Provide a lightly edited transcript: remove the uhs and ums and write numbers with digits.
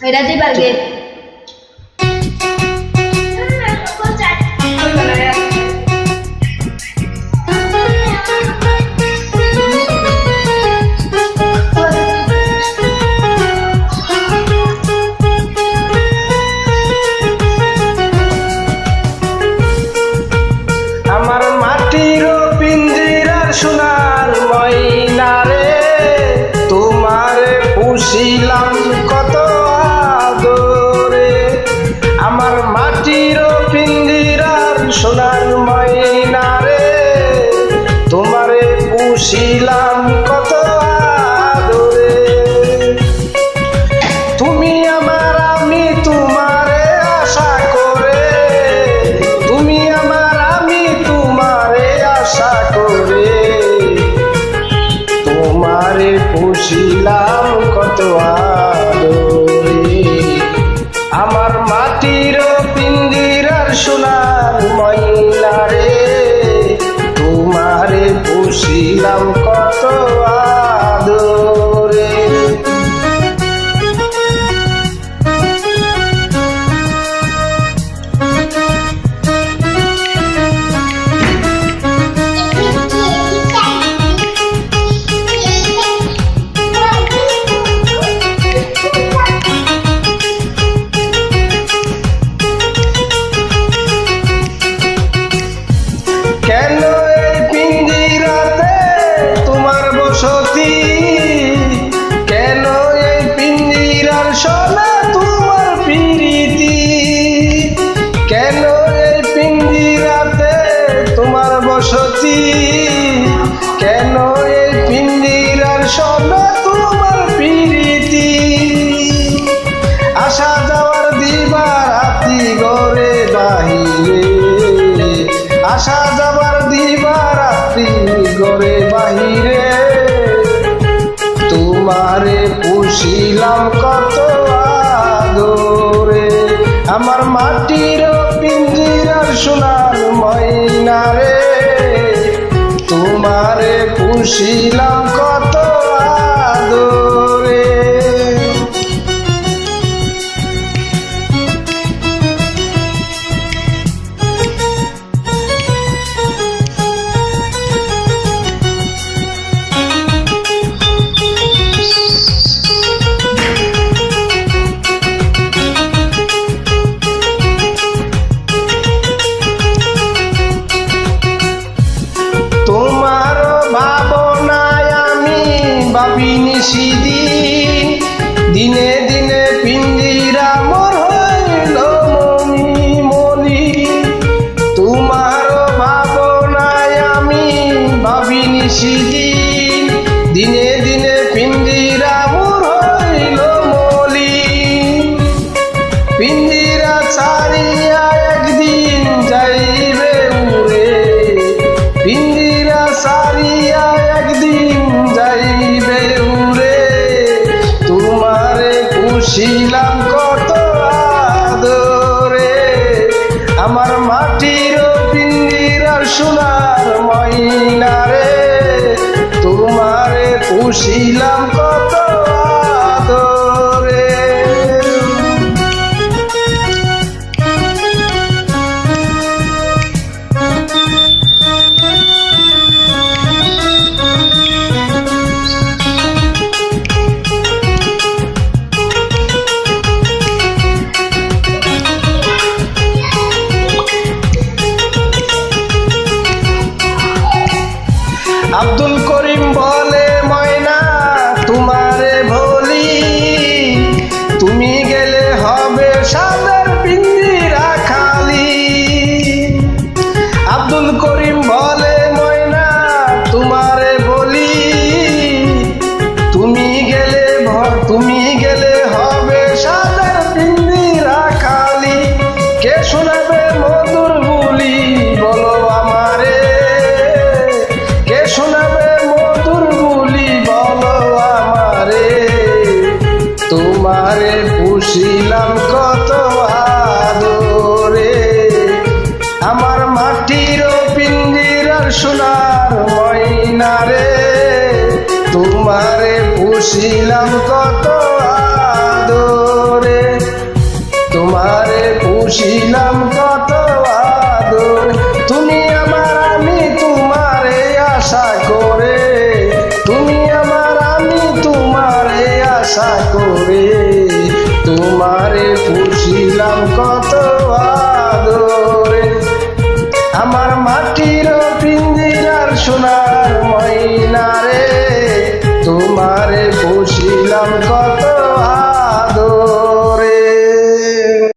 এটা দিবার গে আমার মাটির পিঞ্জিরার সোনার ময়না রে, তোমারে পুষিলাম কত আদরে। আমার মাটির পিঞ্জিরার সোনার ময়না রে, তোমারে পুষিলাম কত আদরে। তুমি আমার আমি তোমারে আশা করে, তুমি আমার আমি তোমারে আশা করে, তোমারে পুষিলাম কত আদরে। আমার মাটির পিঞ্জিরার সোনার ময়না রে, তোমারে পুষিলাম কত আদরে। কেন এই পিঞ্জিরাতে তোমার বসতি, কেন এই পিঞ্জিরার সোনা তোমার প্রীতি, কেন এই পিঞ্জিরাতে তোমার বসতি, কেন এই পিঞ্জিরার সোনা তোমার প্রীতি। আসা যাওয়ার দিবার রাতি ঘরে বাহিরে, আসা যাবার দিবার রাত্রি ঘরে বাহিরে, তোমারে পুষিলাম কত আদরে। আমার মাটির পিঞ্জিরার সোনার ময়না রে, তোমারে পুষিলাম কত আদরে। তোমার ভাবনায় আমি ভাবি নিশিদিন, দিনে দিনে পিঞ্জিরা মোর হইল মনি মনি। তোমার ভাবনায় আমি ভাবি নিশিদিন, দিনে দিনে পিঞ্জিরা মোর হইল মলি। পিঞ্জিরা ছাড়িয়া একদিন যাইবে উড়ে, পিঞ্জিরা সারিয়া একদিন যাইবে উড়ে, তোমারে পুষিলাম কত আদরে। আমার মাটির পিঞ্জিরার সোনার ময়না রে, তোমারে পুষিলাম কত আদরে। আব্দুল করিম বলে ময়না তোমারে বলি, তুমি গেলে হবে সাদের পিঞ্জিরা খালি। আব্দুল করিম বলে ময়না তোমারে বলি, তুমি গেলে হবে সাদের পিঞ্জিরা খালি। কে শোনাবে মধুর বুলি বলো আমারে, কে শোনাবে মধুর বুলি বলো আমারে। তোমারে পুষিলাম কত আদরে। আমার মাটির পিঞ্জিরার সোনার ময়না রে, তোমারে পুষিলাম কত আদরে। আদরে, তোমারে পুষিলাম কত আদরে, তুমি আমার আমি তোমারে আশা করে, তুমি আমার আমি তোমারে আশা করে, তোমারে পুষিলাম কত আদরে। আমার মাটির পিঞ্জিরার সোনার ময়না রে, তোমার